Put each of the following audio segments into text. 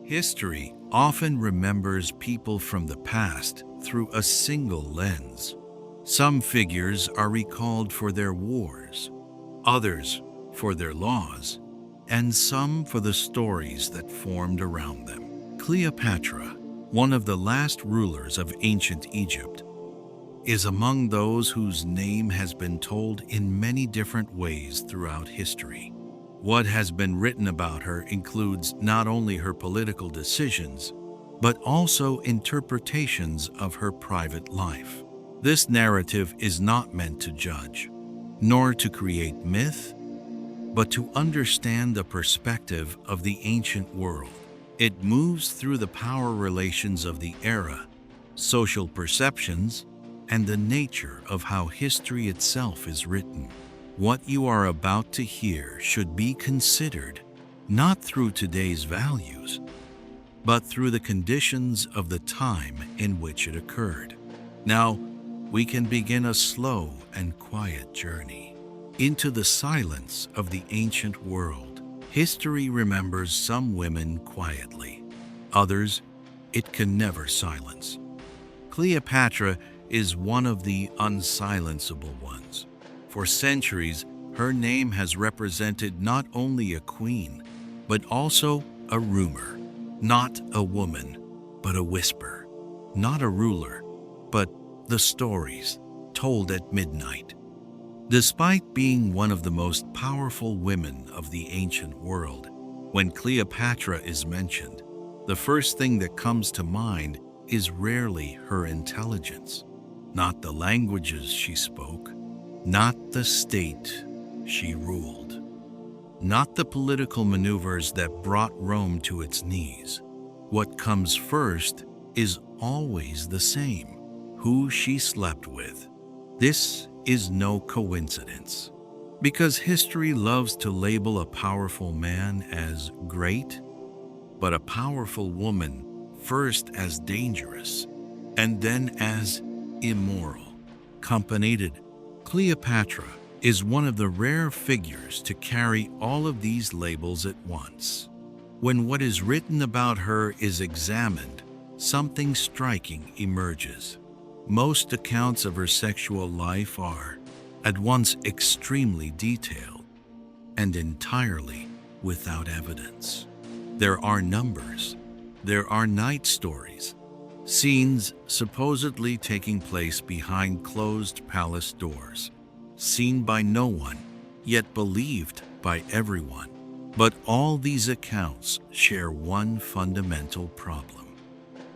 History often remembers people from the past through a single lens. Some figures are recalled for their wars, others for their laws, and some for the stories that formed around them. Cleopatra, one of the last rulers of ancient Egypt, is among those whose name has been told in many different ways throughout history. What has been written about her includes not only her political decisions, but also interpretations of her private life. This narrative is not meant to judge, nor to create myth, but to understand the perspective of the ancient world. It moves through the power relations of the era, social perceptions, and the nature of how history itself is written. What you are about to hear should be considered not through today's values, but through the conditions of the time in which it occurred. Now, we can begin a slow and quiet journey into the silence of the ancient world. History remembers some women quietly, others it can never silence. Cleopatra is one of the unsilenceable ones. For centuries, her name has represented not only a queen, but also a rumor. Not a woman, but a whisper. Not a ruler, but the stories told at midnight. Despite being one of the most powerful women of the ancient world, when Cleopatra is mentioned, the first thing that comes to mind is rarely her intelligence. Not the languages she spoke, not the state she ruled, not the political maneuvers that brought Rome to its knees. What comes first is always the same: who she slept with. This is no coincidence, because history loves to label a powerful man as great, but a powerful woman first as dangerous, and then as immoral. Companied, Cleopatra is one of the rare figures to carry all of these labels at once. When what is written about her is examined, something striking emerges. Most accounts of her sexual life are, at once, extremely detailed and entirely without evidence. There are numbers, there are night stories, scenes supposedly taking place behind closed palace doors, seen by no one, yet believed by everyone. But all these accounts share one fundamental problem.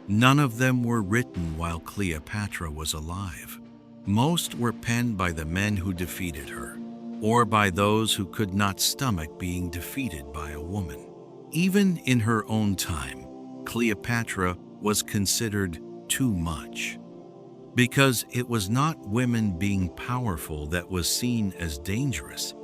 None of them were written while Cleopatra was alive. Most were penned by the men who defeated her, or by those who could not stomach being defeated by a woman. Even in her own time, Cleopatra was considered too much, because it was not women being powerful that was seen as dangerous,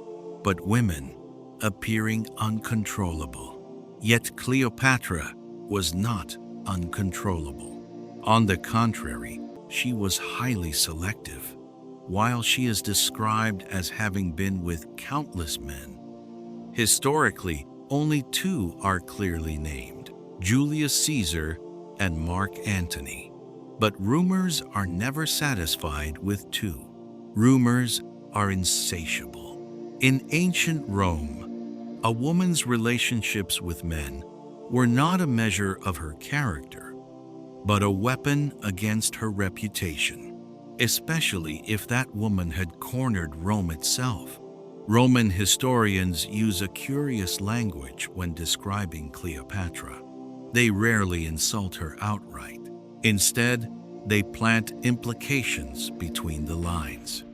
but women appearing uncontrollable. Yet Cleopatra was not uncontrollable. On the contrary, she was highly selective. While she is described as having been with countless men, historically, only two are clearly named: Julius Caesar and Mark Antony. But rumors are never satisfied with two. Rumors are insatiable. In ancient Rome, a woman's relationships with men were not a measure of her character, but a weapon against her reputation, especially if that woman had cornered Rome itself. Roman historians use a curious language when describing Cleopatra. They rarely insult her outright. Instead, they plant implications between the lines.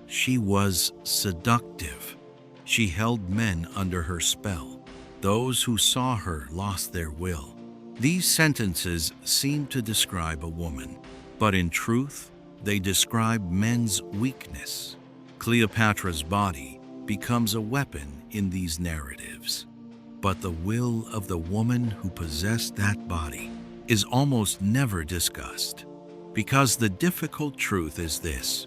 She was seductive. She held men under her spell. Those who saw her lost their will. These sentences seem to describe a woman, but in truth, they describe men's weakness. Cleopatra's body becomes a weapon in these narratives, but the will of the woman who possessed that body is almost never discussed, because the difficult truth is this: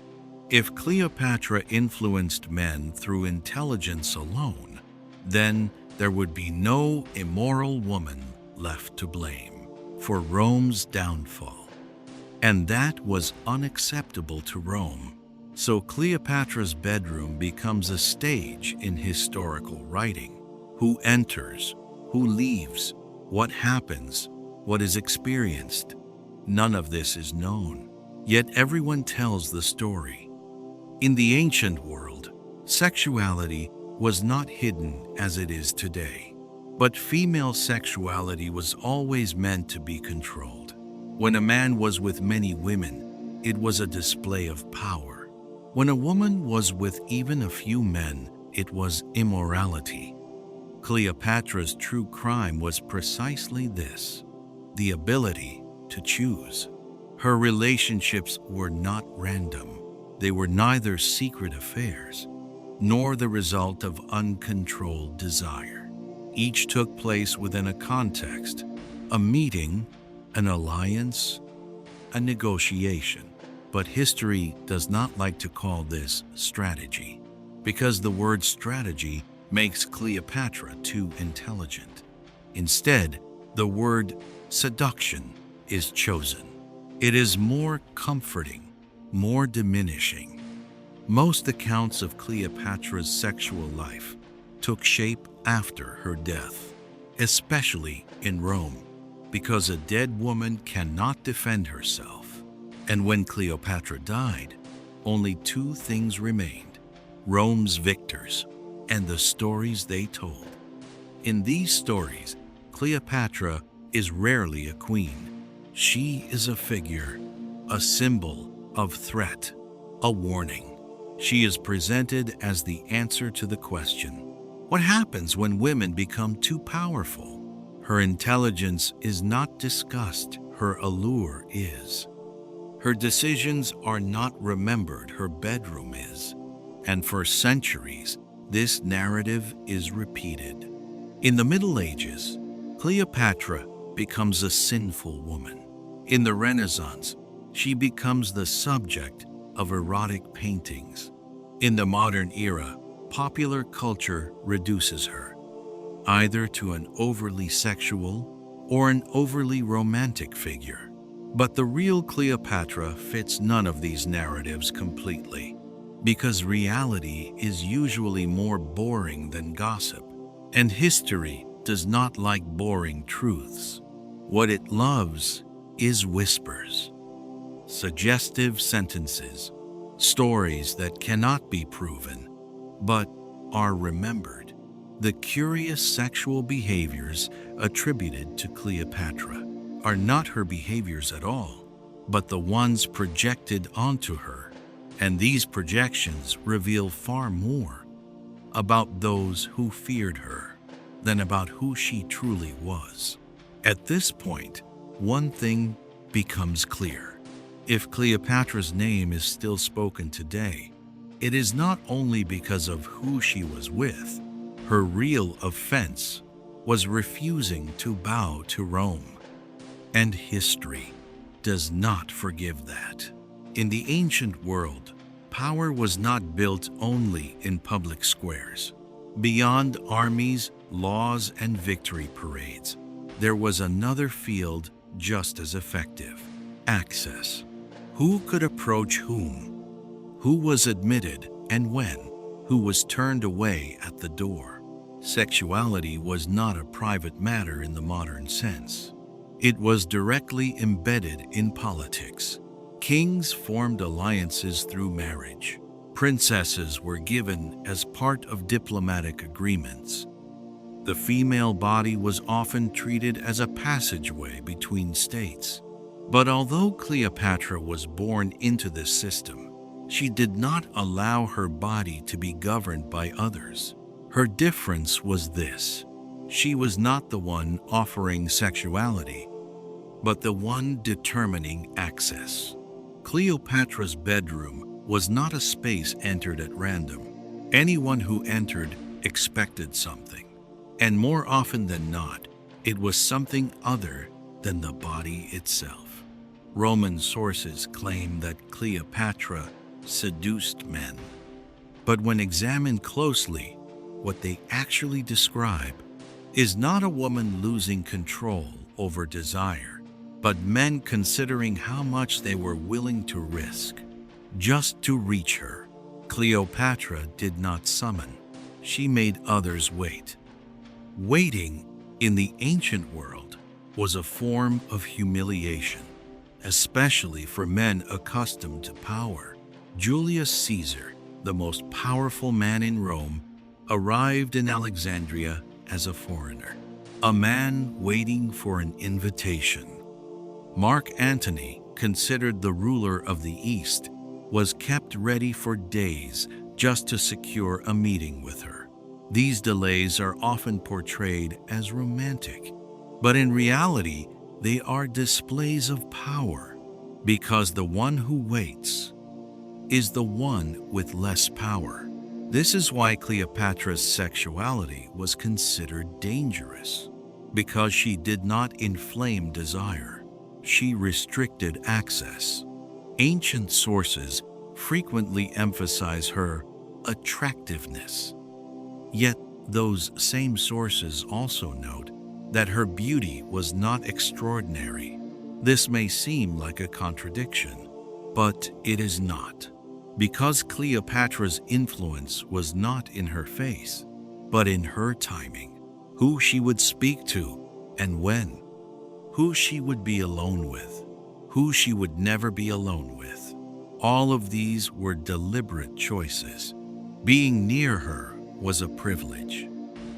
if Cleopatra influenced men through intelligence alone, then there would be no immoral woman left to blame for Rome's downfall. And that was unacceptable to Rome. So Cleopatra's bedroom becomes a stage in historical writing. Who enters? Who leaves? What happens? What is experienced? None of this is known. Yet everyone tells the story. In the ancient world, sexuality was not hidden as it is today. But female sexuality was always meant to be controlled. When a man was with many women, it was a display of power. When a woman was with even a few men, it was immorality. Cleopatra's true crime was precisely this: the ability to choose. Her relationships were not random. They were neither secret affairs nor the result of uncontrolled desire. Each took place within a context, a meeting, an alliance, a negotiation. But history does not like to call this strategy, because the word strategy makes Cleopatra too intelligent. Instead, the word seduction is chosen. It is more comforting, more diminishing. Most accounts of Cleopatra's sexual life took shape after her death, especially in Rome, because a dead woman cannot defend herself. And when Cleopatra died, only two things remained: Rome's victors and the stories they told. In these stories, Cleopatra is rarely a queen. She is a figure, a symbol of threat, a warning. She is presented as the answer to the question, what happens when women become too powerful? Her intelligence is not discussed, her allure is. Her decisions are not remembered, her bedroom is. And for centuries, this narrative is repeated. In the Middle Ages, Cleopatra becomes a sinful woman. In the Renaissance, she becomes the subject of erotic paintings. In the modern era, popular culture reduces her either to an overly sexual or an overly romantic figure. But the real Cleopatra fits none of these narratives completely, because reality is usually more boring than gossip, and history does not like boring truths. What it loves is whispers, suggestive sentences, stories that cannot be proven, but are remembered. The curious sexual behaviors attributed to Cleopatra are not her behaviors at all, but the ones projected onto her. And these projections reveal far more about those who feared her than about who she truly was. At this point, one thing becomes clear. If Cleopatra's name is still spoken today, it is not only because of who she was with. Her real offense was refusing to bow to Rome. And history does not forgive that. In the ancient world, power was not built only in public squares. Beyond armies, laws, and victory parades, there was another field just as effective: access. Who could approach whom? Who was admitted and when? Who was turned away at the door? Sexuality was not a private matter in the modern sense. It was directly embedded in politics. Kings formed alliances through marriage. Princesses were given as part of diplomatic agreements. The female body was often treated as a passageway between states. But although Cleopatra was born into this system, she did not allow her body to be governed by others. Her difference was this: she was not the one offering sexuality, but the one determining access. Cleopatra's bedroom was not a space entered at random. Anyone who entered expected something, and more often than not, it was something other than the body itself. Roman sources claim that Cleopatra seduced men, but when examined closely, what they actually describe is not a woman losing control over desire, but men considering how much they were willing to risk just to reach her. Cleopatra did not summon, she made others wait. Waiting in the ancient world was a form of humiliation, especially for men accustomed to power. Julius Caesar, the most powerful man in Rome, arrived in Alexandria as a foreigner, a man waiting for an invitation. Mark Antony, considered the ruler of the East, was kept ready for days just to secure a meeting with her. These delays are often portrayed as romantic, but in reality, they are displays of power, because the one who waits is the one with less power. This is why Cleopatra's sexuality was considered dangerous, because she did not inflame desire. She restricted access. Ancient sources frequently emphasize her attractiveness. Yet those same sources also note that her beauty was not extraordinary. This may seem like a contradiction, but it is not. Because Cleopatra's influence was not in her face, but in her timing, who she would speak to and when, who she would be alone with, who she would never be alone with. All of these were deliberate choices. Being near her was a privilege,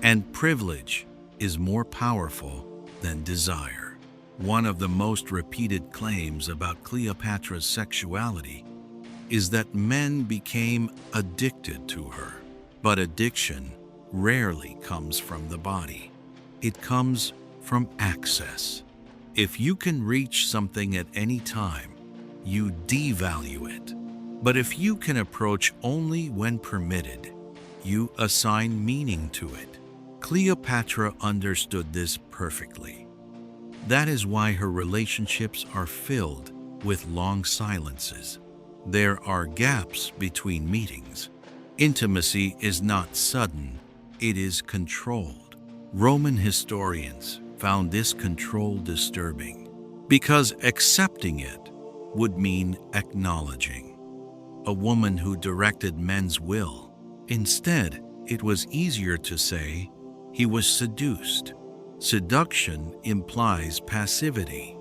and privilege is more powerful than desire. One of the most repeated claims about Cleopatra's sexuality is that men became addicted to her. But addiction rarely comes from the body. It comes from access. If you can reach something at any time, you devalue it. But if you can approach only when permitted, you assign meaning to it. Cleopatra understood this perfectly. That is why her relationships are filled with long silences. There are gaps between meetings. Intimacy is not sudden, it is controlled. Roman historians found this control disturbing, because accepting it would mean acknowledging a woman who directed men's will. Instead, it was easier to say he was seduced. Seduction implies passivity.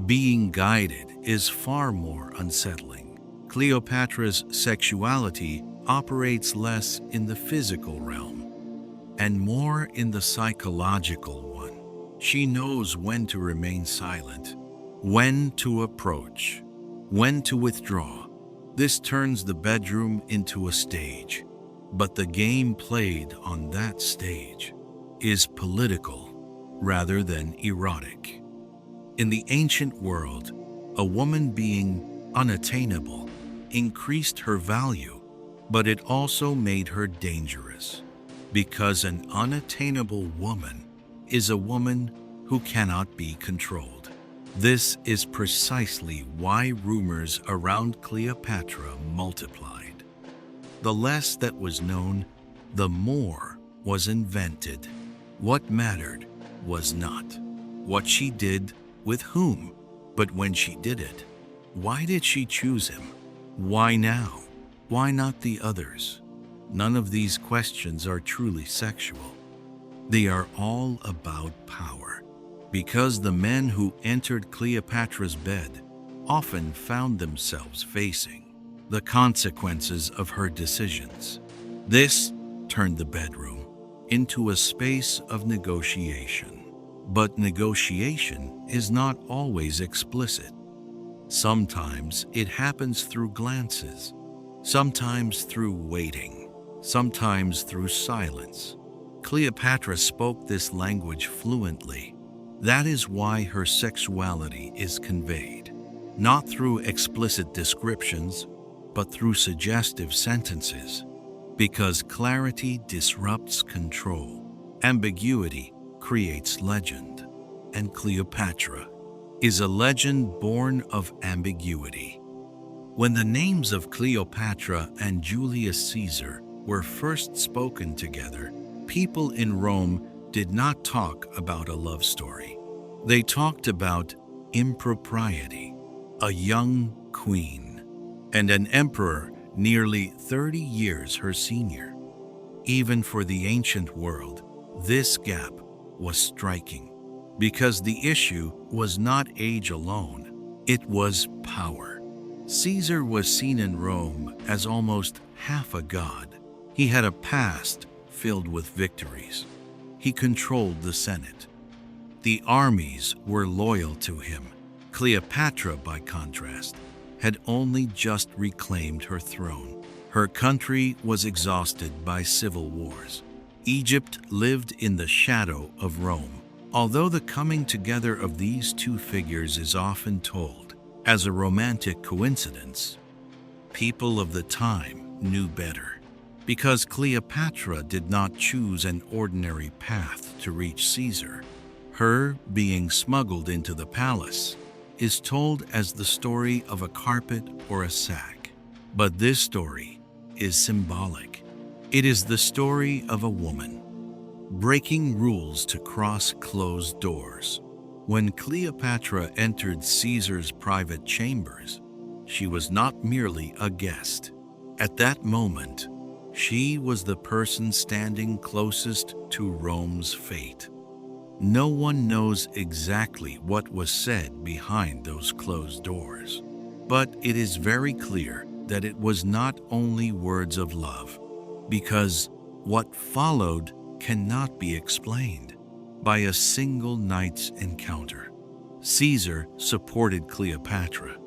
Being guided is far more unsettling. Cleopatra's sexuality operates less in the physical realm and more in the psychological one. She knows when to remain silent, when to approach, when to withdraw. This turns the bedroom into a stage, but the game played on that stage is political rather than erotic. In the ancient world, a woman being unattainable increased her value, but it also made her dangerous, because an unattainable woman is a woman who cannot be controlled. This is precisely why rumors around Cleopatra multiplied. The less that was known, the more was invented. What mattered was not what she did with whom, but when she did it. Why did she choose him? Why now? Why not the others? None of these questions are truly sexual. They are all about power, because the men who entered Cleopatra's bed often found themselves facing the consequences of her decisions. This turned the bedroom into a space of negotiation. But negotiation is not always explicit. Sometimes it happens through glances, sometimes through waiting, sometimes through silence. Cleopatra spoke this language fluently. That is why her sexuality is conveyed, not through explicit descriptions, but through suggestive sentences, because clarity disrupts control. Ambiguity creates legend, and Cleopatra is a legend born of ambiguity. When the names of Cleopatra and Julius Caesar were first spoken together, people in Rome did not talk about a love story. They talked about impropriety, a young queen, and an emperor nearly 30 years her senior. Even for the ancient world, this gap was striking, because the issue was not age alone, it was power. Caesar was seen in Rome as almost half a god. He had a past filled with victories. He controlled the Senate. The armies were loyal to him. Cleopatra, by contrast, had only just reclaimed her throne. Her country was exhausted by civil wars. Egypt lived in the shadow of Rome. Although the coming together of these two figures is often told as a romantic coincidence, people of the time knew better. Because Cleopatra did not choose an ordinary path to reach Caesar, her being smuggled into the palace is told as the story of a carpet or a sack. But this story is symbolic. It is the story of a woman breaking rules to cross closed doors. When Cleopatra entered Caesar's private chambers, she was not merely a guest. At that moment, she was the person standing closest to Rome's fate. No one knows exactly what was said behind those closed doors, but it is very clear that it was not only words of love, because what followed cannot be explained by a single night's encounter. Caesar supported Cleopatra.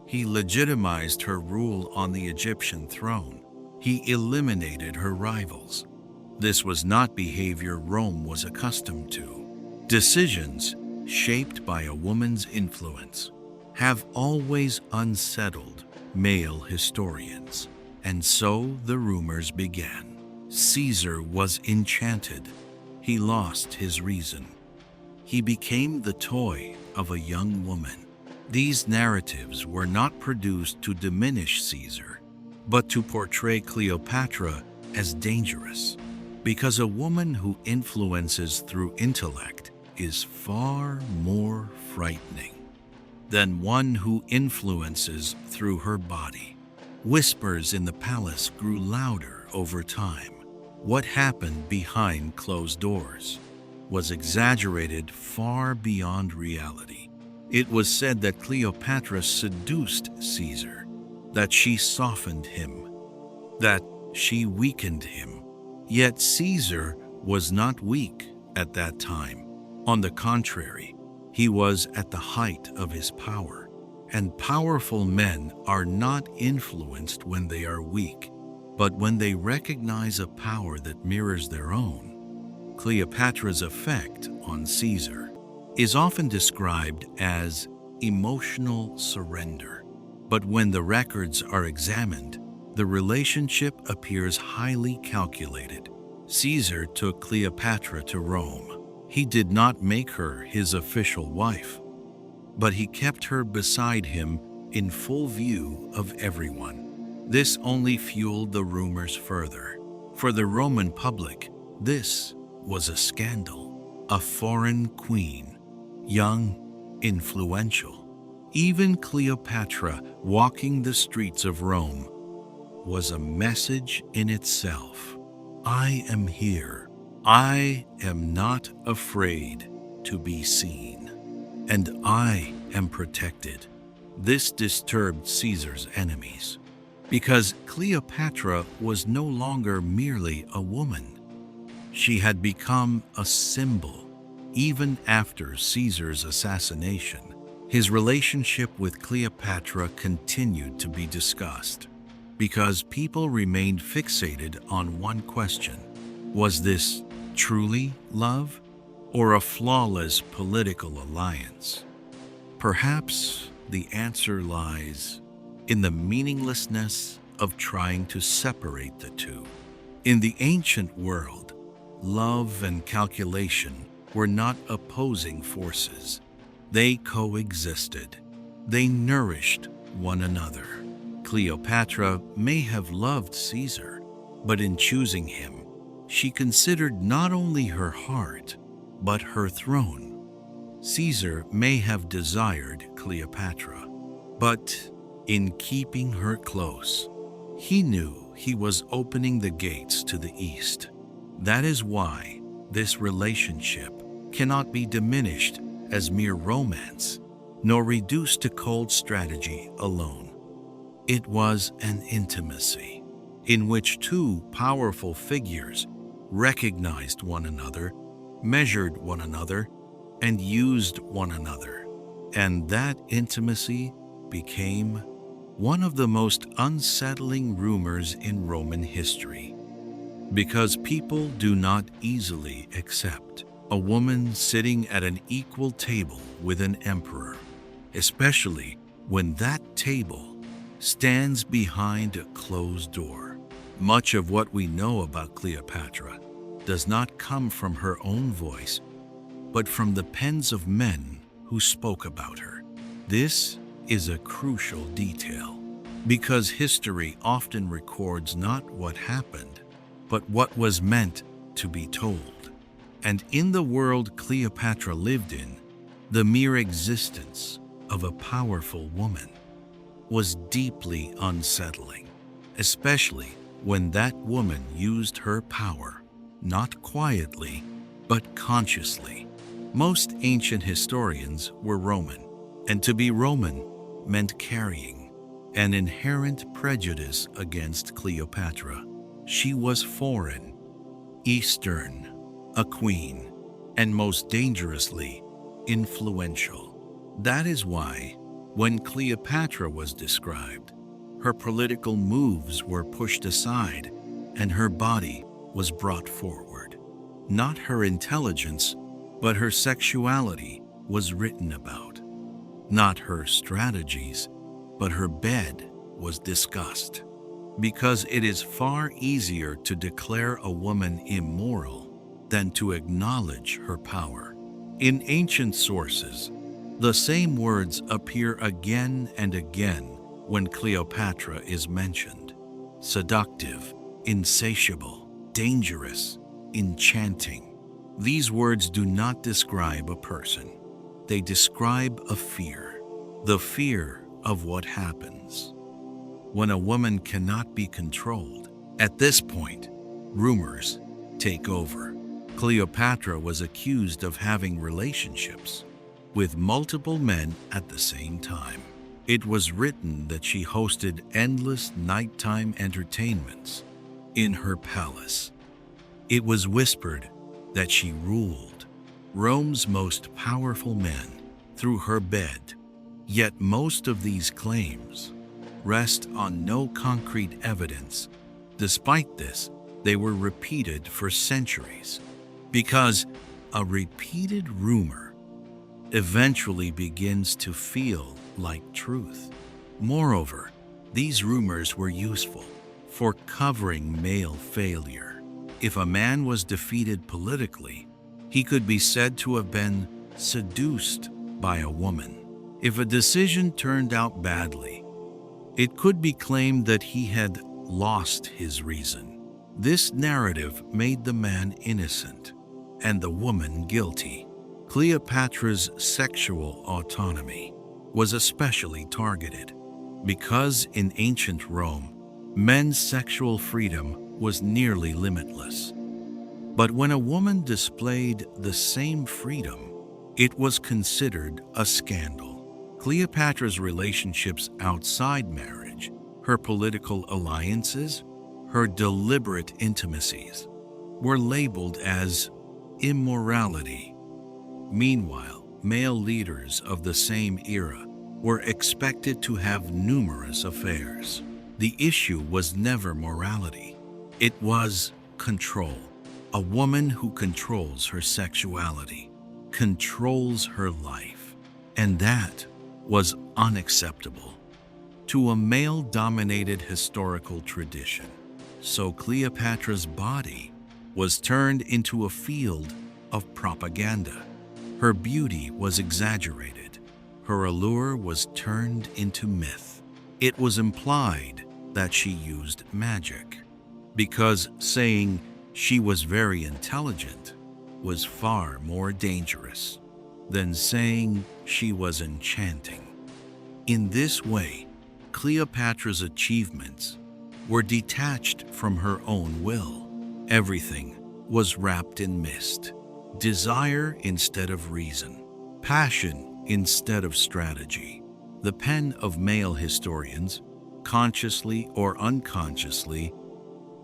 He legitimized her rule on the Egyptian throne. He eliminated her rivals. This was not behavior Rome was accustomed to. Decisions shaped by a woman's influence have always unsettled male historians. And so the rumors began. Caesar was enchanted. He lost his reason. He became the toy of a young woman. These narratives were not produced to diminish Caesar, but to portray Cleopatra as dangerous, because a woman who influences through intellect is far more frightening than one who influences through her body. Whispers in the palace grew louder over time. What happened behind closed doors was exaggerated far beyond reality. It was said that Cleopatra seduced Caesar, that she softened him, that she weakened him. Yet Caesar was not weak at that time. On the contrary, he was at the height of his power. And powerful men are not influenced when they are weak, but when they recognize a power that mirrors their own. Cleopatra's effect on Caesar is often described as emotional surrender. But when the records are examined, the relationship appears highly calculated. Caesar took Cleopatra to Rome. He did not make her his official wife, but he kept her beside him in full view of everyone. This only fueled the rumors further. For the Roman public, this was a scandal. A foreign queen, young, influential. Even Cleopatra walking the streets of Rome was a message in itself. I am here. I am not afraid to be seen, and I am protected. This disturbed Caesar's enemies, because Cleopatra was no longer merely a woman. She had become a symbol. Even after Caesar's assassination, his relationship with Cleopatra continued to be discussed, because people remained fixated on one question: was this truly love, or a flawless political alliance? Perhaps the answer lies in the meaninglessness of trying to separate the two. In the ancient world, love and calculation were not opposing forces. They coexisted. They nourished one another. Cleopatra may have loved Caesar, but in choosing him, She considered not only her heart, but her throne. Caesar may have desired Cleopatra, but in keeping her close, he knew he was opening the gates to the east. That is why this relationship cannot be diminished as mere romance, nor reduced to cold strategy alone. It was an intimacy in which two powerful figures recognized one another, measured one another, and used one another. And that intimacy became one of the most unsettling rumors in Roman history, because people do not easily accept a woman sitting at an equal table with an emperor, especially when that table stands behind a closed door. Much of what we know about Cleopatra does not come from her own voice, but from the pens of men who spoke about her. This is a crucial detail, because history often records not what happened, but what was meant to be told. And in the world Cleopatra lived in, the mere existence of a powerful woman was deeply unsettling, especially when that woman used her power, not quietly, but consciously. Most ancient historians were Roman, and to be Roman meant carrying an inherent prejudice against Cleopatra. She was foreign, Eastern, a queen, and most dangerously, influential. That is why, when Cleopatra was described, her political moves were pushed aside and her body was brought forward. Not her intelligence, but her sexuality was written about. Not her strategies, but her bed was discussed. Because it is far easier to declare a woman immoral than to acknowledge her power. In ancient sources, the same words appear again and again when Cleopatra is mentioned: seductive, insatiable, dangerous, enchanting. These words do not describe a person. They describe a fear, the fear of what happens when a woman cannot be controlled. At this point, rumors take over. Cleopatra was accused of having relationships with multiple men at the same time. It was written that she hosted endless nighttime entertainments in her palace. It was whispered that she ruled Rome's most powerful men through her bed. Yet most of these claims rest on no concrete evidence. Despite this, they were repeated for centuries, because a repeated rumor eventually begins to feel like truth. Moreover, these rumors were useful for covering male failure. If a man was defeated politically, he could be said to have been seduced by a woman. If a decision turned out badly, it could be claimed that he had lost his reason. This narrative made the man innocent and the woman guilty. Cleopatra's sexual autonomy was especially targeted because in ancient Rome, men's sexual freedom was nearly limitless. But when a woman displayed the same freedom, it was considered a scandal. Cleopatra's relationships outside marriage, her political alliances, her deliberate intimacies, were labeled as immorality. Meanwhile, male leaders of the same era were expected to have numerous affairs. The issue was never morality. It was control. A woman who controls her sexuality controls her life, and that was unacceptable to a male-dominated historical tradition. So Cleopatra's body was turned into a field of propaganda. Her beauty was exaggerated. Her allure was turned into myth. It was implied that she used magic, because saying she was very intelligent was far more dangerous than saying she was enchanting. In this way, Cleopatra's achievements were detached from her own will. Everything was wrapped in mist, desire instead of reason, passion instead of strategy. The pen of male historians, consciously or unconsciously,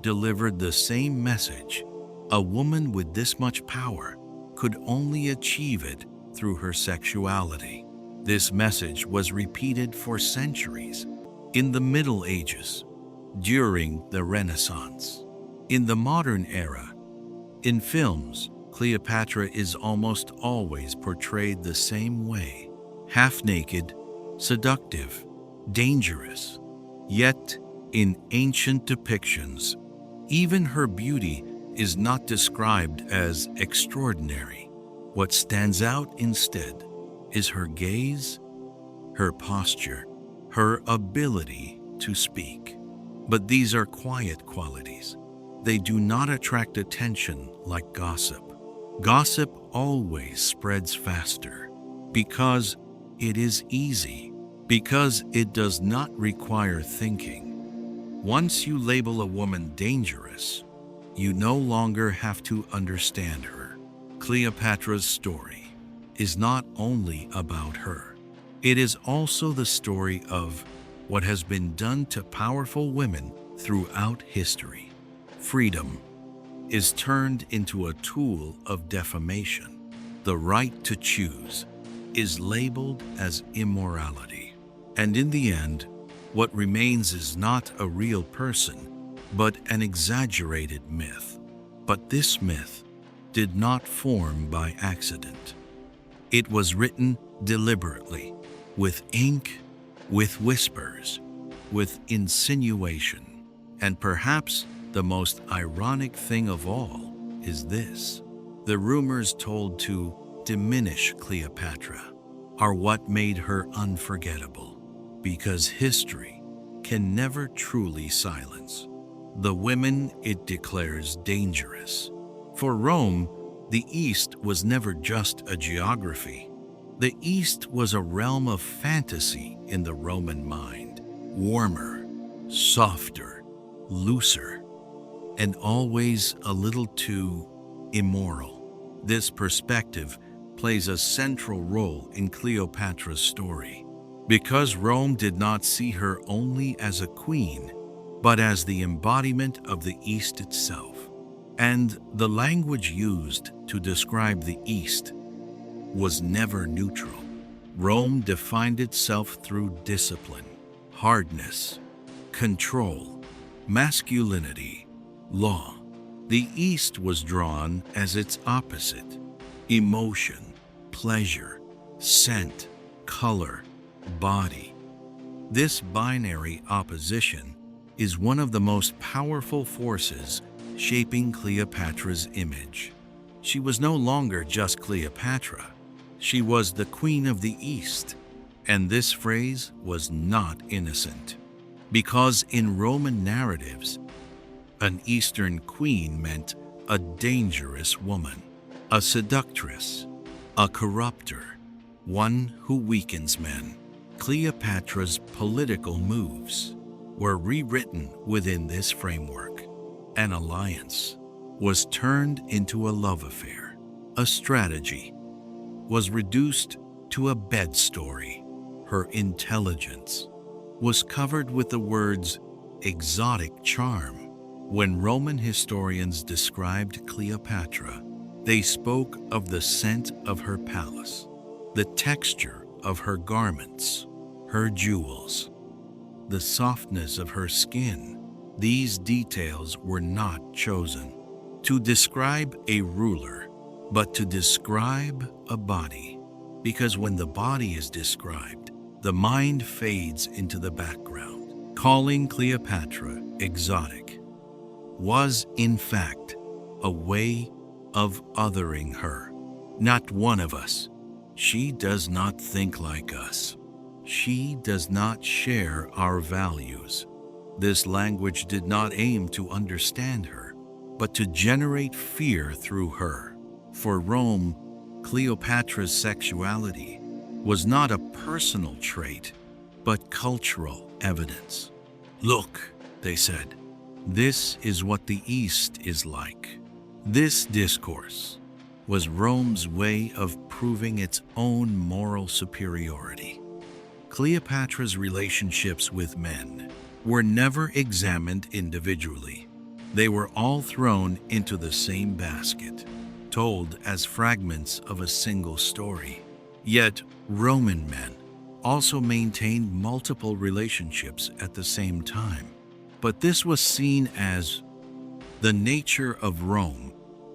delivered the same message. A woman with this much power could only achieve it through her sexuality. This message was repeated for centuries in the Middle Ages, during the Renaissance. In the modern era, in films, Cleopatra is almost always portrayed the same way: half-naked, seductive, dangerous. Yet, in ancient depictions, even her beauty is not described as extraordinary. What stands out instead is her gaze, her posture, her ability to speak. But these are quiet qualities. They do not attract attention like gossip. Gossip always spreads faster because it is easy, because it does not require thinking. Once you label a woman dangerous, you no longer have to understand her. Cleopatra's story is not only about her. It is also the story of what has been done to powerful women throughout history. Freedom is turned into a tool of defamation. The right to choose is labeled as immorality. And in the end, what remains is not a real person, but an exaggerated myth. But this myth did not form by accident. It was written deliberately, with ink, with whispers, with insinuation. And perhaps the most ironic thing of all is this: the rumors told to diminish Cleopatra are what made her unforgettable, because history can never truly silence the women it declares dangerous. For Rome, the East was never just a geography. The East was a realm of fantasy in the Roman mind, warmer, softer, looser, and always a little too immoral. This perspective plays a central role in Cleopatra's story, because Rome did not see her only as a queen, but as the embodiment of the East itself. And the language used to describe the East was never neutral. Rome defined itself through discipline, hardness, control, masculinity, law. The East was drawn as its opposite: emotion, pleasure, scent, color, body. This binary opposition is one of the most powerful forces shaping Cleopatra's image. She was no longer just Cleopatra. She was the Queen of the East, and this phrase was not innocent, because in Roman narratives, an Eastern queen meant a dangerous woman, a seductress, a corrupter, one who weakens men. Cleopatra's political moves were rewritten within this framework. An alliance was turned into a love affair. A strategy was reduced to a bed story. Her intelligence was covered with the words exotic charm. When Roman historians described Cleopatra, they spoke of the scent of her palace, the texture of her garments, her jewels, the softness of her skin. These details were not chosen to describe a ruler, but to describe a body. Because when the body is described, the mind fades into the background. Calling Cleopatra exotic was, in fact, a way of othering her. Not one of us. She does not think like us. She does not share our values. This language did not aim to understand her. but to generate fear through her. For Rome, Cleopatra's sexuality was not a personal trait, but cultural evidence. "Look," they said, "this is what the East is like." This discourse was Rome's way of proving its own moral superiority. Cleopatra's relationships with men were never examined individually. They were all thrown into the same basket, told as fragments of a single story. Yet, Roman men also maintained multiple relationships at the same time. But this was seen as the nature of Rome.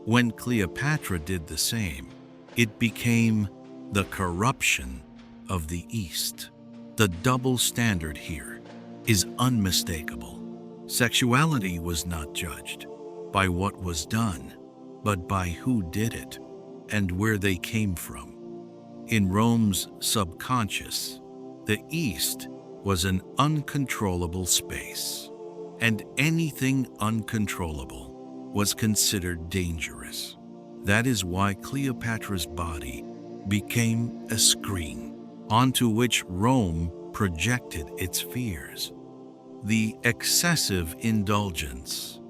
When Cleopatra did the same, it became the corruption of the East. The double standard here is unmistakable. Sexuality was not judged by what was done, but by who did it and where they came from. In Rome's subconscious, the East was an uncontrollable space, and anything uncontrollable was considered dangerous. That is why Cleopatra's body became a screen onto which Rome projected its fears. The excessive indulgence,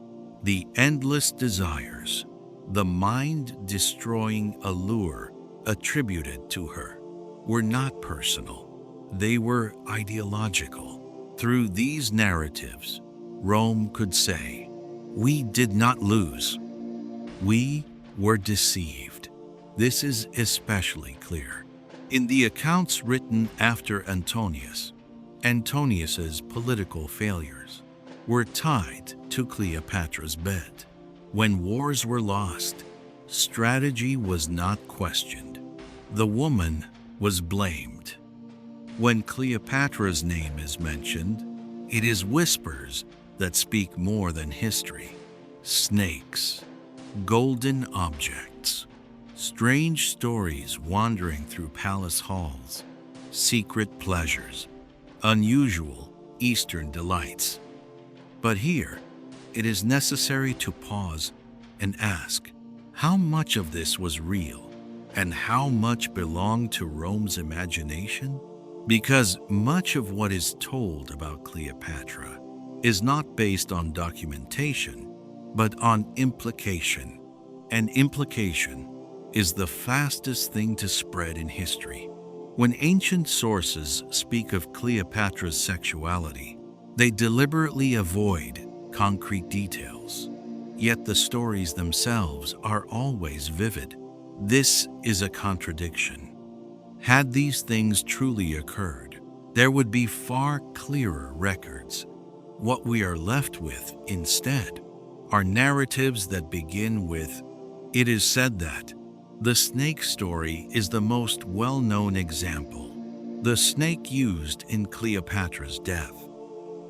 the endless desires, the mind-destroying allure attributed to her were not personal. They were ideological. Through these narratives, Rome could say, "We did not lose. We were deceived." This is especially clear in the accounts written after Antonius. Antonius's political failures were tied to Cleopatra's bed. When wars were lost, strategy was not questioned. The woman was blamed. When Cleopatra's name is mentioned, it is whispers that speak more than history. Snakes, golden objects, strange stories wandering through palace halls, secret pleasures, unusual Eastern delights. But here, it is necessary to pause and ask, how much of this was real and how much belonged to Rome's imagination? Because much of what is told about Cleopatra is not based on documentation, but on implication. And implication is the fastest thing to spread in history. When ancient sources speak of Cleopatra's sexuality, they deliberately avoid concrete details. Yet the stories themselves are always vivid. This is a contradiction. Had these things truly occurred, there would be far clearer records. What we are left with, instead, are narratives that begin with, "It is said that." The snake story is the most well-known example. The snake used in Cleopatra's death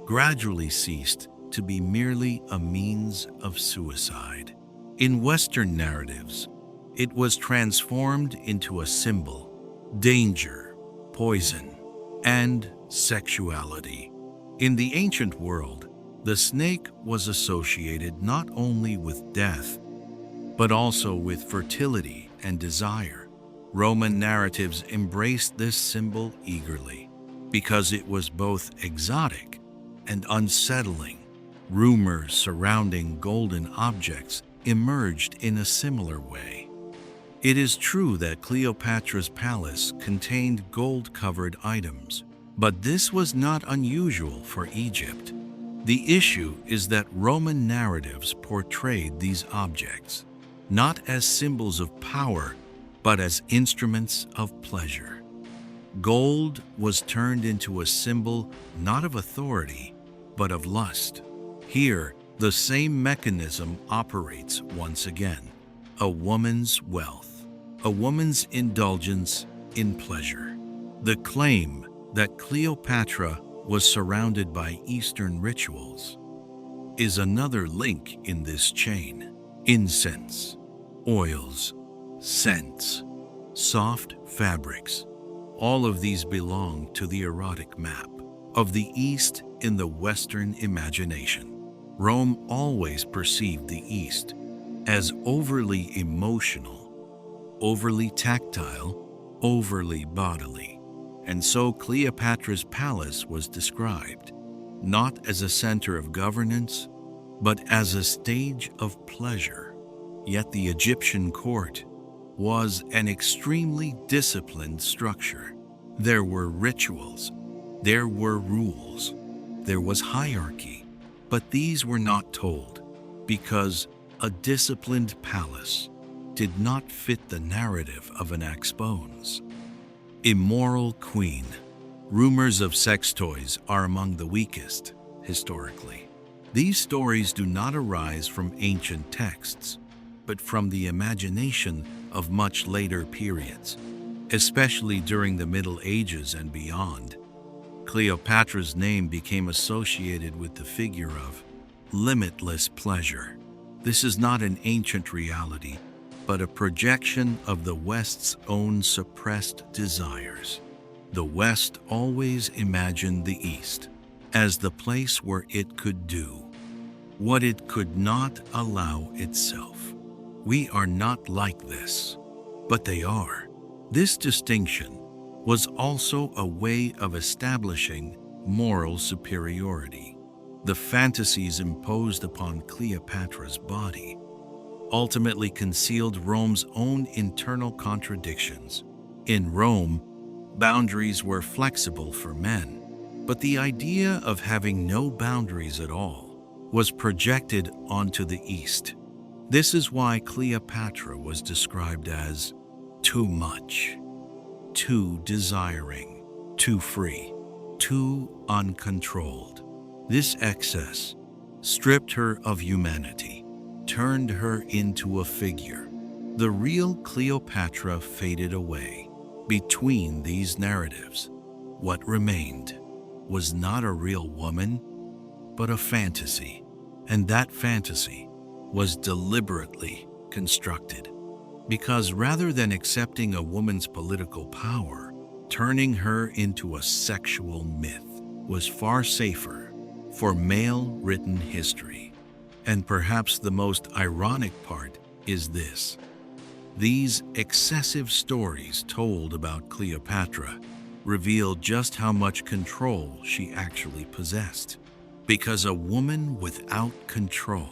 gradually ceased to be merely a means of suicide. In Western narratives, it was transformed into a symbol: danger, poison, and sexuality. In the ancient world, the snake was associated not only with death, but also with fertility and desire. Roman narratives embraced this symbol eagerly because it was both exotic and unsettling. Rumors surrounding golden objects emerged in a similar way. It is true that Cleopatra's palace contained gold-covered items, but this was not unusual for Egypt. The issue is that Roman narratives portrayed these objects not as symbols of power, but as instruments of pleasure. Gold was turned into a symbol not of authority, but of lust. Here, the same mechanism operates once again: a woman's wealth, a woman's indulgence in pleasure. The claim that Cleopatra was surrounded by Eastern rituals is another link in this chain. Incense, oils, scents, soft fabrics, all of these belong to the erotic map of the East in the Western imagination. Rome always perceived the East as overly emotional, overly tactile, overly bodily. And so Cleopatra's palace was described not as a center of governance, but as a stage of pleasure. Yet the Egyptian court was an extremely disciplined structure. There were rituals, there were rules, there was hierarchy, but these were not told because a disciplined palace did not fit the narrative of an Axbones. Immoral queen. Rumors of sex toys are among the weakest, historically. These stories do not arise from ancient texts, but from the imagination of much later periods, especially during the Middle Ages and beyond. Cleopatra's name became associated with the figure of limitless pleasure. This is not an ancient reality, but a projection of the West's own suppressed desires. The West always imagined the East as the place where it could do what it could not allow itself. We are not like this, but they are. This distinction was also a way of establishing moral superiority. The fantasies imposed upon Cleopatra's body ultimately concealed Rome's own internal contradictions. In Rome, boundaries were flexible for men, but the idea of having no boundaries at all was projected onto the East. This is why Cleopatra was described as too much, too desiring, too free, too uncontrolled. This excess stripped her of humanity, turned her into a figure. The real Cleopatra faded away. Between these narratives, what remained was not a real woman, but a fantasy, and that fantasy was deliberately constructed. Because rather than accepting a woman's political power, turning her into a sexual myth was far safer for male written history. And perhaps the most ironic part is this. These excessive stories told about Cleopatra reveal just how much control she actually possessed. Because a woman without control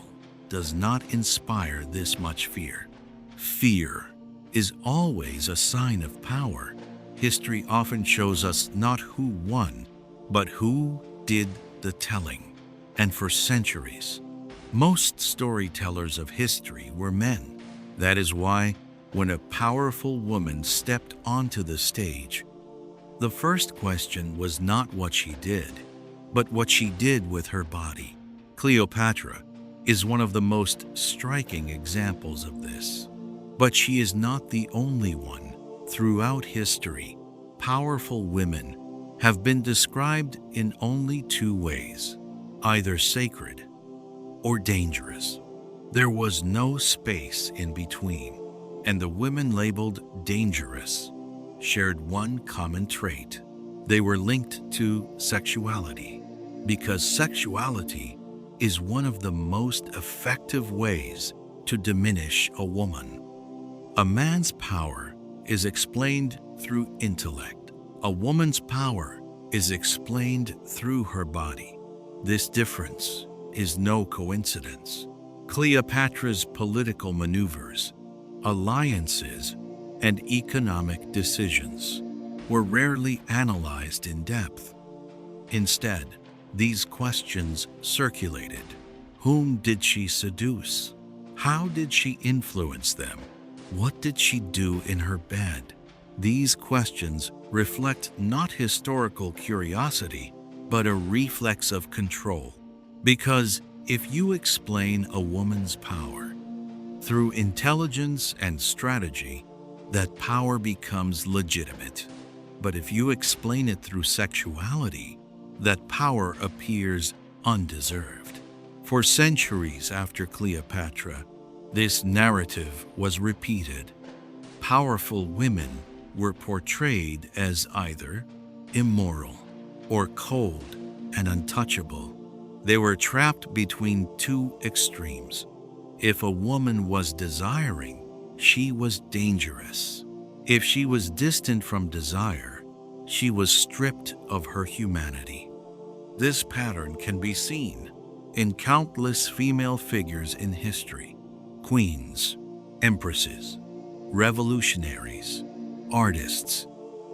does not inspire this much fear. Fear is always a sign of power. History often shows us not who won, but who did the telling. And for centuries, most storytellers of history were men. That is why, when a powerful woman stepped onto the stage, the first question was not what she did, but what she did with her body. Cleopatra is one of the most striking examples of this. But she is not the only one. Throughout history, powerful women have been described in only two ways, either sacred or dangerous. There was no space in between, and the women labeled dangerous shared one common trait. They were linked to sexuality, because sexuality is one of the most effective ways to diminish a woman. A man's power is explained through intellect. A woman's power is explained through her body. This difference is no coincidence. Cleopatra's political maneuvers, alliances, and economic decisions were rarely analyzed in depth. Instead, these questions circulated. Whom did she seduce? How did she influence them? What did she do in her bed? These questions reflect not historical curiosity, but a reflex of control. Because if you explain a woman's power through intelligence and strategy, that power becomes legitimate. But if you explain it through sexuality, that power appears undeserved. For centuries after Cleopatra, this narrative was repeated. Powerful women were portrayed as either immoral or cold and untouchable. They were trapped between two extremes. If a woman was desiring, she was dangerous. If she was distant from desire, she was stripped of her humanity. This pattern can be seen in countless female figures in history: queens, empresses, revolutionaries, artists.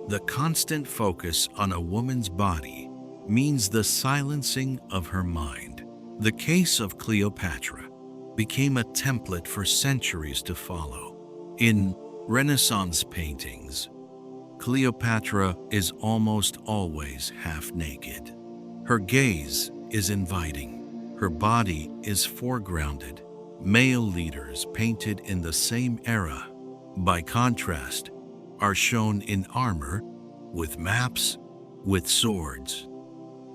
The constant focus on a woman's body means the silencing of her mind. The case of Cleopatra became a template for centuries to follow. In Renaissance paintings, Cleopatra is almost always half naked. Her gaze is inviting. Her body is foregrounded. Male leaders painted in the same era, by contrast, are shown in armor, with maps, with swords.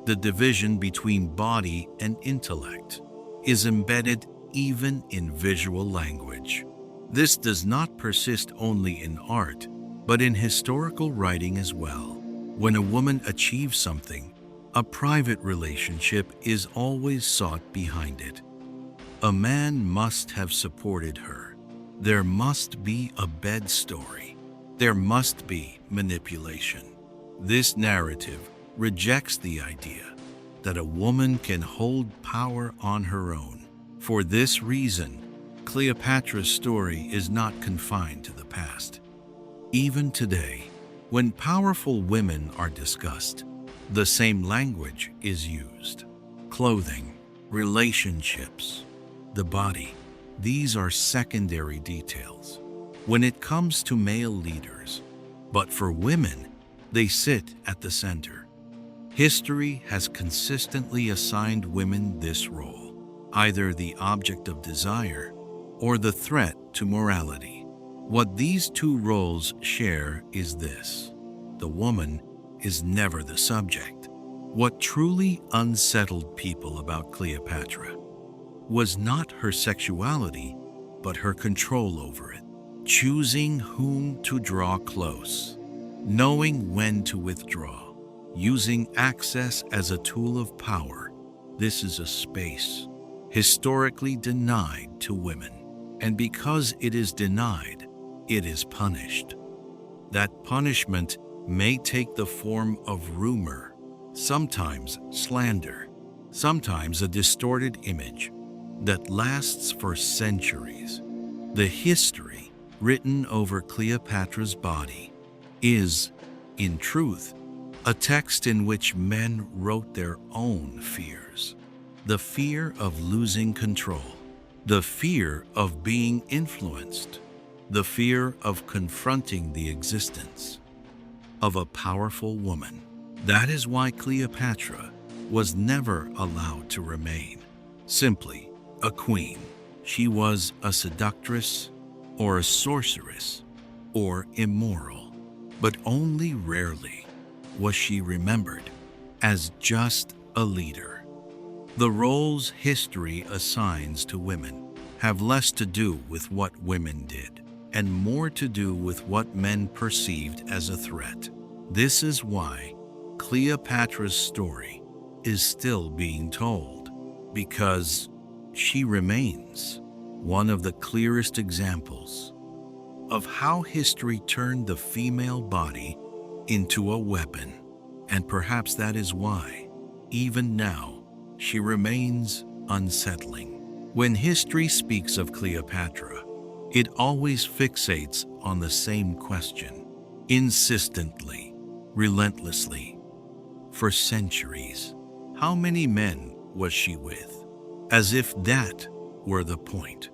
The division between body and intellect is embedded even in visual language. This does not persist only in art, but in historical writing as well. When a woman achieves something, a private relationship is always sought behind it. A man must have supported her. There must be a bed story. There must be manipulation. This narrative rejects the idea that a woman can hold power on her own. For this reason, Cleopatra's story is not confined to the past. Even today, when powerful women are discussed, the same language is used. Clothing, relationships, the body, these are secondary details when it comes to male leaders, but for women, they sit at the center. History has consistently assigned women this role, either the object of desire or the threat to morality. What these two roles share is this: the woman is never the subject. What truly unsettled people about Cleopatra was not her sexuality, but her control over it. Choosing whom to draw close, knowing when to withdraw, using access as a tool of power. This is a space historically denied to women. And because it is denied, it is punished. That punishment may take the form of rumor, sometimes slander, sometimes a distorted image that lasts for centuries. The history written over Cleopatra's body is, in truth, a text in which men wrote their own fears. The fear of losing control, the fear of being influenced, the fear of confronting the existence of a powerful woman. That is why Cleopatra was never allowed to remain simply a queen. She was a seductress or a sorceress or immoral, but only rarely was she remembered as just a leader. The roles history assigns to women have less to do with what women did and more to do with what men perceived as a threat. This is why Cleopatra's story is still being told, because she remains one of the clearest examples of how history turned the female body into a weapon. And perhaps that is why, even now, she remains unsettling. When history speaks of Cleopatra, it always fixates on the same question, insistently, relentlessly. For centuries, how many men was she with? As if that were the point.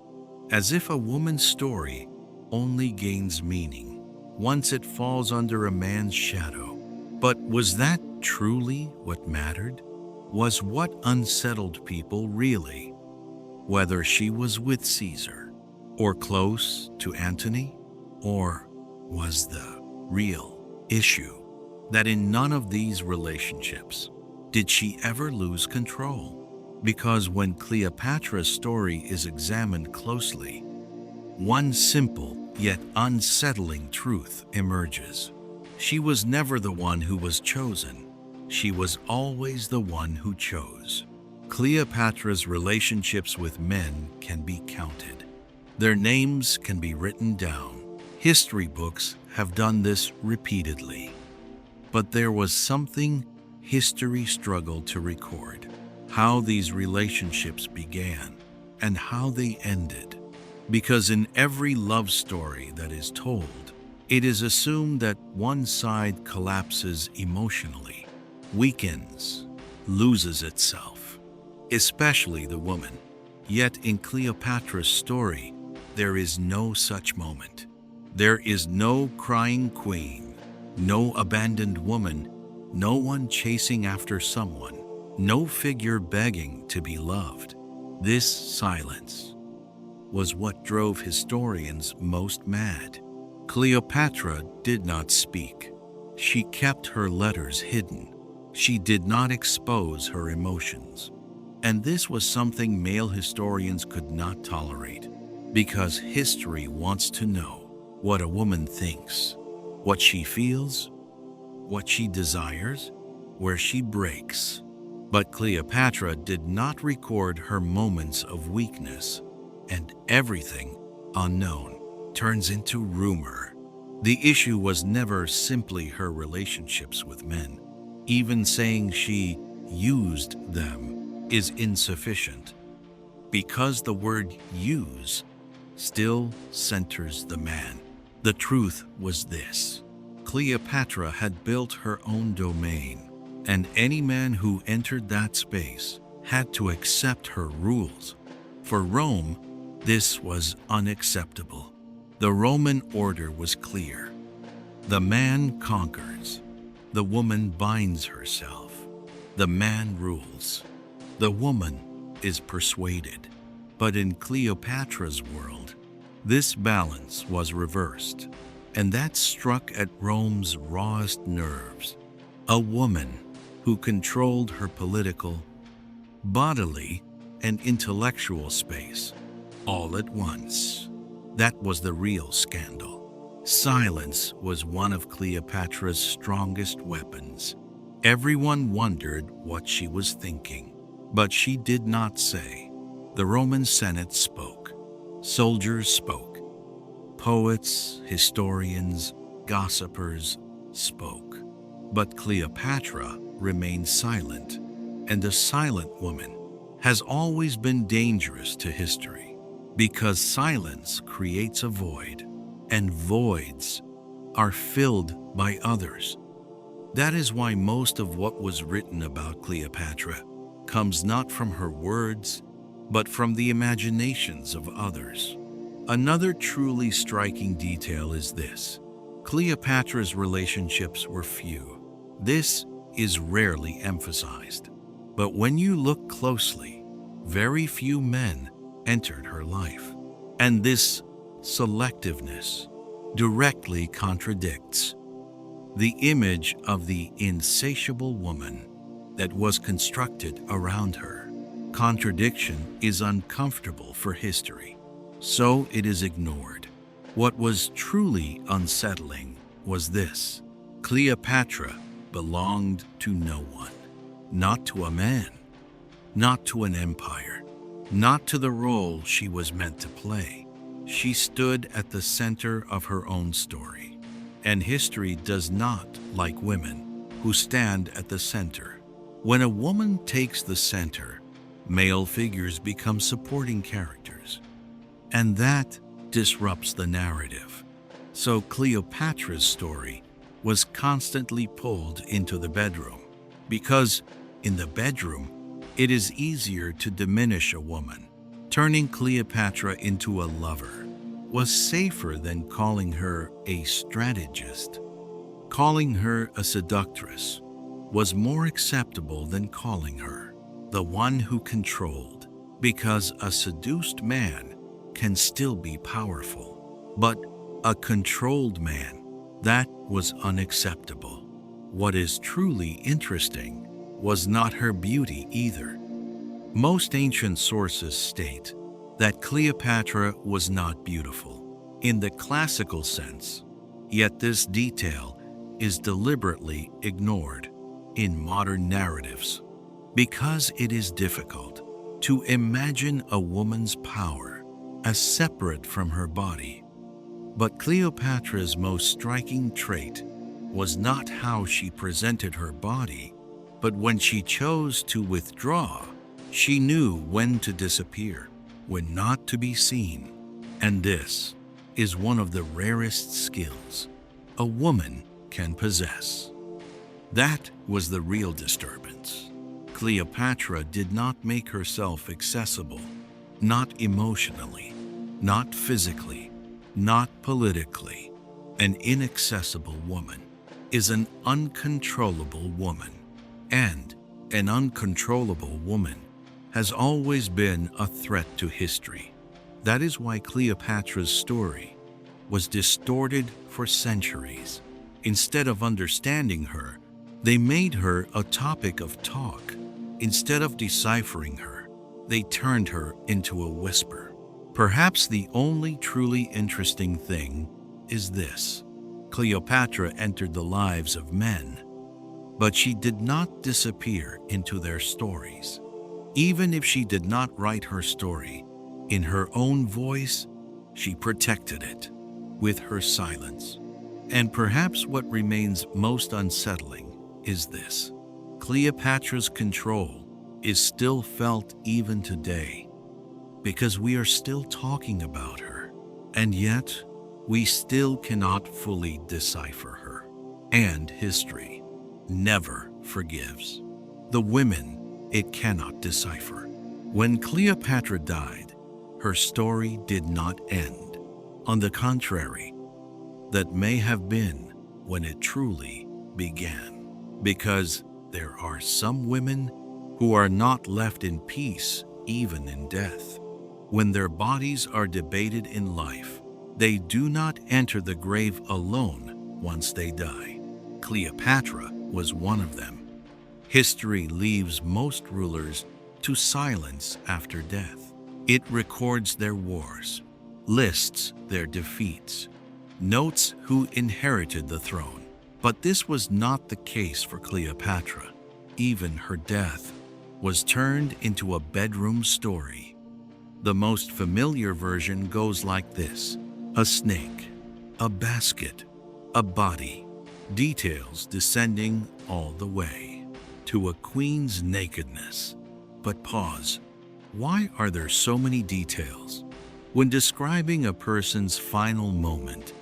As if a woman's story only gains meaning once it falls under a man's shadow. But was that truly what mattered? Was what unsettled people really? Whether she was with Caesar, or close to Antony, or was the real issue that in none of these relationships did she ever lose control? Because when Cleopatra's story is examined closely, one simple yet unsettling truth emerges. She was never the one who was chosen. She was always the one who chose. Cleopatra's relationships with men can be counted. Their names can be written down. History books have done this repeatedly. But there was something history struggled to record: how these relationships began and how they ended. Because in every love story that is told, it is assumed that one side collapses emotionally, weakens, loses itself, especially the woman. Yet in Cleopatra's story, there is no such moment. There is no crying queen, no abandoned woman, no one chasing after someone, no figure begging to be loved. This silence was what drove historians most mad. Cleopatra did not speak. She kept her letters hidden. She did not expose her emotions. And this was something male historians could not tolerate, because history wants to know what a woman thinks, what she feels, what she desires, where she breaks. But Cleopatra did not record her moments of weakness, and everything unknown turns into rumor. The issue was never simply her relationships with men. Even saying she used them is insufficient, because the word use still centers the man. The truth was this: Cleopatra had built her own domain, and any man who entered that space had to accept her rules. For Rome, this was unacceptable. The Roman order was clear. The man conquers. The woman binds herself. The man rules. The woman is persuaded. But in Cleopatra's world, this balance was reversed, and that struck at Rome's rawest nerves. A woman who controlled her political, bodily, and intellectual space all at once. That was the real scandal. Silence was one of Cleopatra's strongest weapons. Everyone wondered what she was thinking, but she did not say. The Roman Senate spoke. Soldiers spoke. Poets, historians, gossipers spoke. But Cleopatra remained silent, and a silent woman has always been dangerous to history, because silence creates a void, and voids are filled by others. That is why most of what was written about Cleopatra comes not from her words, but from the imaginations of others. Another truly striking detail is this: Cleopatra's relationships were few. This is rarely emphasized. But when you look closely, very few men entered her life. And this selectiveness directly contradicts the image of the insatiable woman that was constructed around her. Contradiction is uncomfortable for history, so it is ignored. What was truly unsettling was this: Cleopatra belonged to no one, not to a man, not to an empire, not to the role she was meant to play. She stood at the center of her own story, and history does not like women who stand at the center. When a woman takes the center, male figures become supporting characters, and that disrupts the narrative. So Cleopatra's story was constantly pulled into the bedroom, because in the bedroom, it is easier to diminish a woman. Turning Cleopatra into a lover was safer than calling her a strategist. Calling her a seductress was more acceptable than calling her the one who controlled, because a seduced man can still be powerful, but a controlled man, that was unacceptable. What is truly interesting was not her beauty either. Most ancient sources state that Cleopatra was not beautiful in the classical sense, yet this detail is deliberately ignored in modern narratives. because it is difficult to imagine a woman's power as separate from her body. But Cleopatra's most striking trait was not how she presented her body, but when she chose to withdraw. She knew when to disappear, when not to be seen. And this is one of the rarest skills a woman can possess. That was the real disturbance. Cleopatra did not make herself accessible, not emotionally, not physically, not politically. An inaccessible woman is an uncontrollable woman, and an uncontrollable woman has always been a threat to history. That is why Cleopatra's story was distorted for centuries. Instead of understanding her, they made her a topic of talk. Instead of deciphering her, they turned her into a whisper. Perhaps the only truly interesting thing is this: Cleopatra entered the lives of men, but she did not disappear into their stories. Even if she did not write her story in her own voice, she protected it with her silence. And perhaps what remains most unsettling is this: Cleopatra's control is still felt even today, because we are still talking about her, and yet we still cannot fully decipher her. And history never forgives the women it cannot decipher. When Cleopatra died, her story did not end. On the contrary, that may have been when it truly began. Because there are some women who are not left in peace even in death. When their bodies are debated in life, they do not enter the grave alone once they die. Cleopatra was one of them. History leaves most rulers to silence after death. It records their wars, lists their defeats, notes who inherited the throne. But this was not the case for Cleopatra. Even her death was turned into a bedroom story. The most familiar version goes like this: a snake, a basket, a body, details descending all the way to a queen's nakedness. But pause. Why are there so many details? When describing a person's final moment,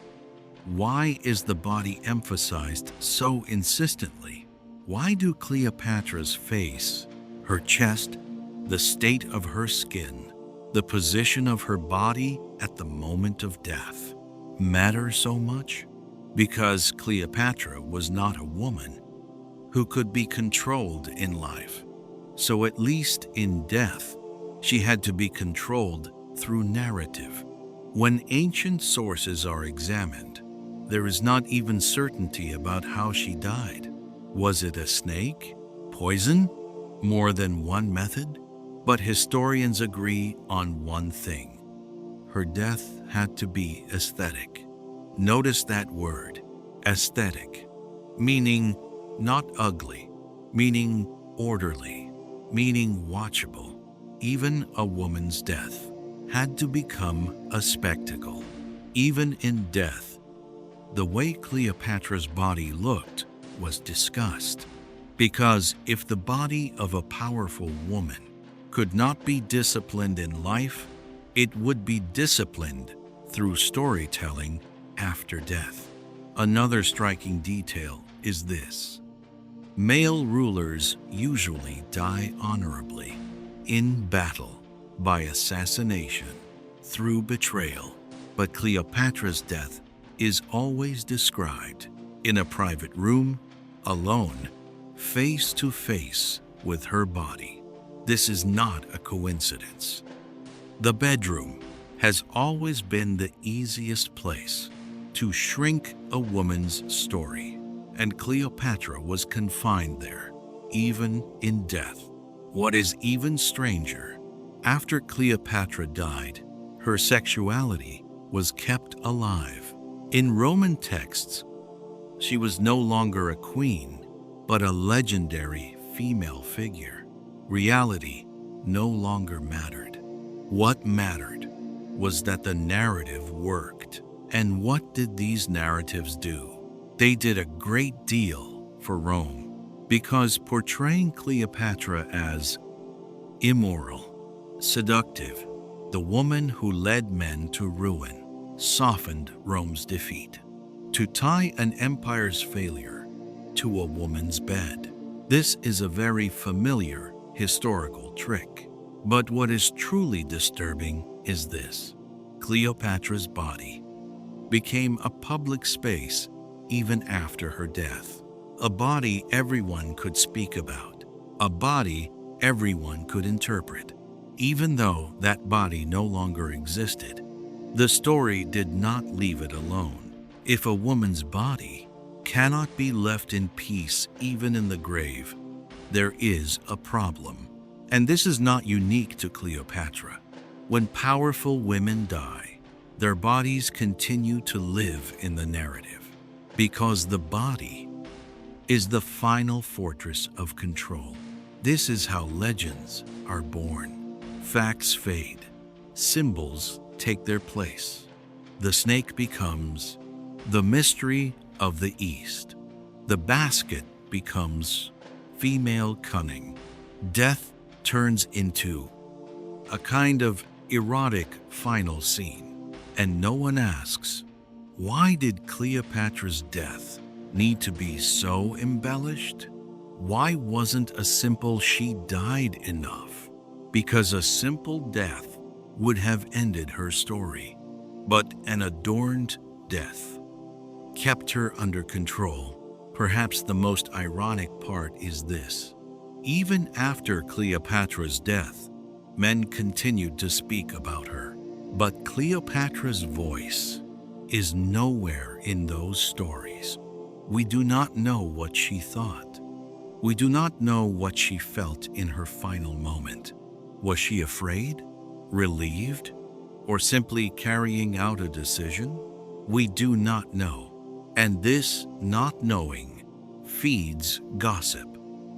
why is the body emphasized so insistently? Why do Cleopatra's face, her chest, the state of her skin, the position of her body at the moment of death matter so much? Because Cleopatra was not a woman who could be controlled in life. So at least in death, she had to be controlled through narrative. When ancient sources are examined, there is not even certainty about how she died. Was it a snake? Poison? More than one method? But historians agree on one thing: her death had to be aesthetic. Notice that word, aesthetic, meaning not ugly, meaning orderly, meaning watchable. Even a woman's death had to become a spectacle. Even in death, the way Cleopatra's body looked was discussed. Because if the body of a powerful woman could not be disciplined in life, it would be disciplined through storytelling after death. Another striking detail is this: male rulers usually die honorably, in battle, by assassination, through betrayal. But Cleopatra's death is always described in a private room, alone, face to face with her body. This is not a coincidence. The bedroom has always been the easiest place to shrink a woman's story, and Cleopatra was confined there, even in death. What is even stranger, after Cleopatra died, her sexuality was kept alive. In Roman texts, she was no longer a queen, but a legendary female figure. Reality no longer mattered. What mattered was that the narrative worked. And what did these narratives do? They did a great deal for Rome, because portraying Cleopatra as immoral, seductive, the woman who led men to ruin, softened Rome's defeat. To tie an empire's failure to a woman's bed. This is a very familiar historical trick. But what is truly disturbing is this. Cleopatra's body became a public space even after her death. A body everyone could speak about. A body everyone could interpret. Even though that body no longer existed, the story did not leave it alone. If a woman's body cannot be left in peace even in the grave, there is a problem. And this is not unique to Cleopatra. When powerful women die, their bodies continue to live in the narrative, because the body is the final fortress of control. This is how legends are born. Facts fade. Symbols take their place. The snake becomes the mystery of the East. The basket becomes female cunning. Death turns into a kind of erotic final scene. And no one asks, why did Cleopatra's death need to be so embellished? Why wasn't a simple "she died" enough? Because a simple death would have ended her story. But an adorned death kept her under control. Perhaps the most ironic part is this. Even after Cleopatra's death, men continued to speak about her. But Cleopatra's voice is nowhere in those stories. We do not know what she thought. We do not know what she felt in her final moment. Was she afraid, relieved, or simply carrying out a decision? We do not know. And this not knowing feeds gossip.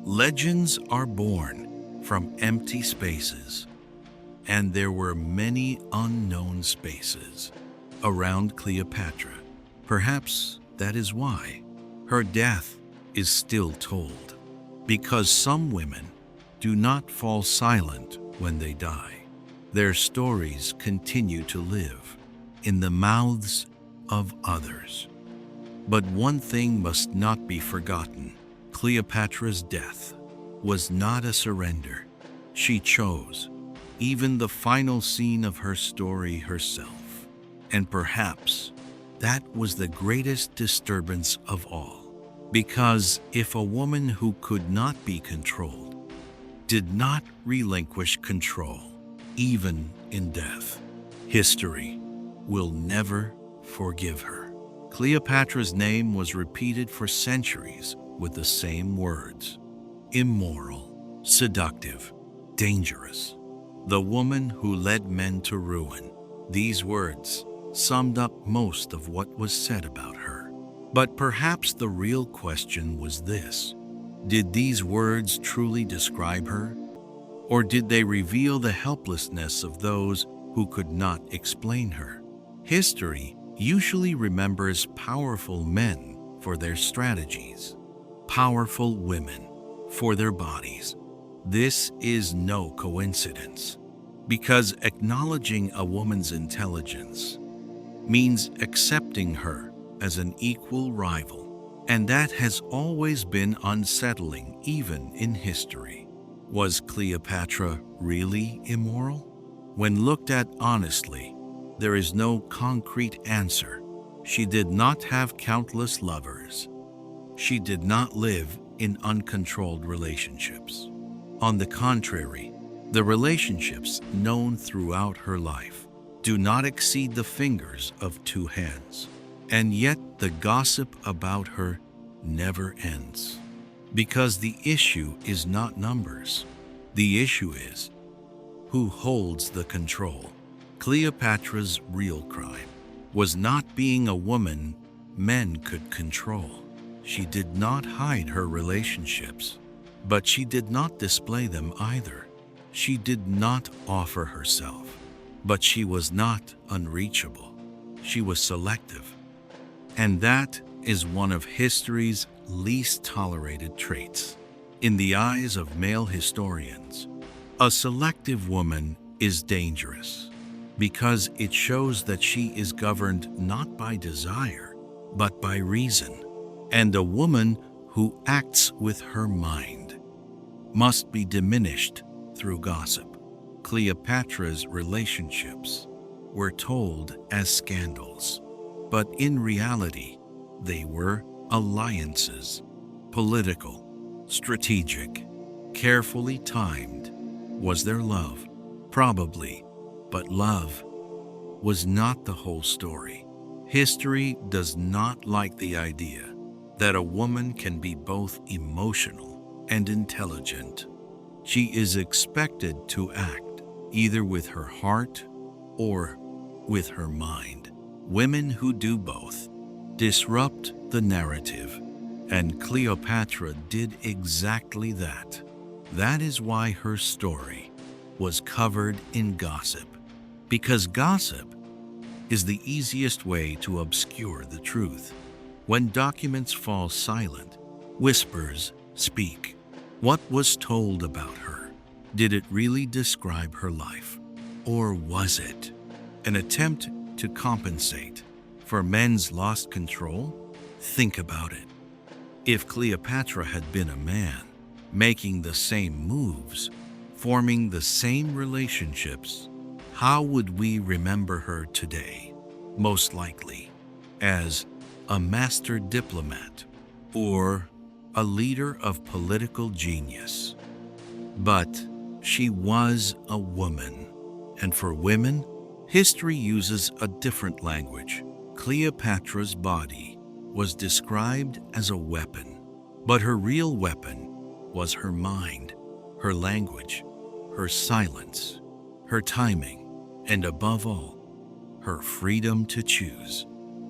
Legends are born from empty spaces, and there were many unknown spaces around Cleopatra. Perhaps that is why her death is still told, because some women do not fall silent when they die. Their stories continue to live in the mouths of others. But one thing must not be forgotten. Cleopatra's death was not a surrender. She chose even the final scene of her story herself. And perhaps that was the greatest disturbance of all. Because if a woman who could not be controlled did not relinquish control, even in death, history will never forgive her. Cleopatra's name was repeated for centuries with the same words: immoral, seductive, dangerous. The woman who led men to ruin. These words summed up most of what was said about her. But perhaps the real question was this: did these words truly describe her? Or did they reveal the helplessness of those who could not explain her? History usually remembers powerful men for their strategies, powerful women for their bodies. This is no coincidence, because acknowledging a woman's intelligence means accepting her as an equal rival, and that has always been unsettling even in history. Was Cleopatra really immoral? When looked at honestly, there is no concrete answer. She did not have countless lovers. She did not live in uncontrolled relationships. On the contrary, the relationships known throughout her life do not exceed the fingers of two hands. And yet the gossip about her never ends. Because the issue is not numbers. The issue is who holds the control. Cleopatra's real crime was not being a woman men could control. She did not hide her relationships, But she did not display them either. She did not offer herself, but she was not unreachable. She was selective. And that is one of history's least tolerated traits. In the eyes of male historians, a selective woman is dangerous because it shows that she is governed not by desire, but by reason. And a woman who acts with her mind must be diminished through gossip. Cleopatra's relationships were told as scandals, but in reality, they were alliances, political, strategic, carefully timed. Was there love? Probably, but love was not the whole story. History does not like the idea that a woman can be both emotional and intelligent. She is expected to act either with her heart or with her mind. Women who do both disrupt the narrative, and Cleopatra did exactly that. That is why her story was covered in gossip, because gossip is the easiest way to obscure the truth. When documents fall silent, whispers speak. What was told about her? Did it really describe her life? Or was it an attempt to compensate for men's lost control? Think about it. If Cleopatra had been a man, making the same moves, forming the same relationships, how would we remember her today? Most likely as a master diplomat or a leader of political genius. But she was a woman, and for women, history uses a different language. Cleopatra's body was described as a weapon, but her real weapon was her mind, her language, her silence, her timing, and above all, her freedom to choose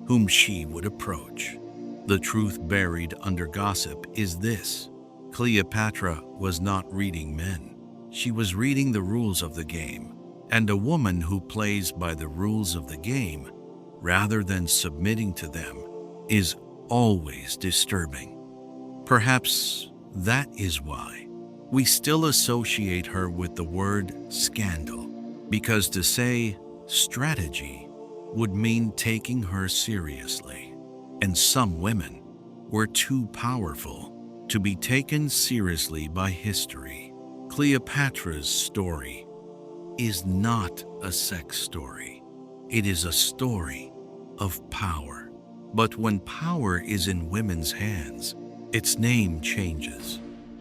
whom she would approach. The truth buried under gossip is this: Cleopatra was not reading men. She was reading the rules of the game, and a woman who plays by the rules of the game rather than submitting to them is always disturbing. Perhaps that is why we still associate her with the word scandal, because to say strategy would mean taking her seriously, and some women were too powerful to be taken seriously by history. Cleopatra's story is not a sex story. It is a story of power. But when power is in women's hands, its name changes.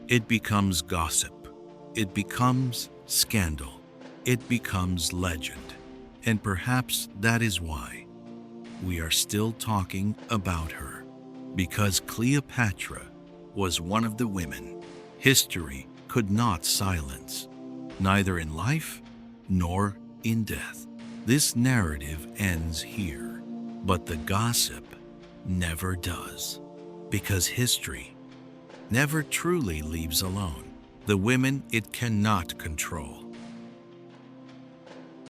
It becomes gossip. It becomes scandal. It becomes legend. And perhaps that is why we are still talking about her, because Cleopatra was one of the women history could not silence, neither in life nor in death. This narrative ends here, but the gossip never does, because history never truly leaves alone the women it cannot control.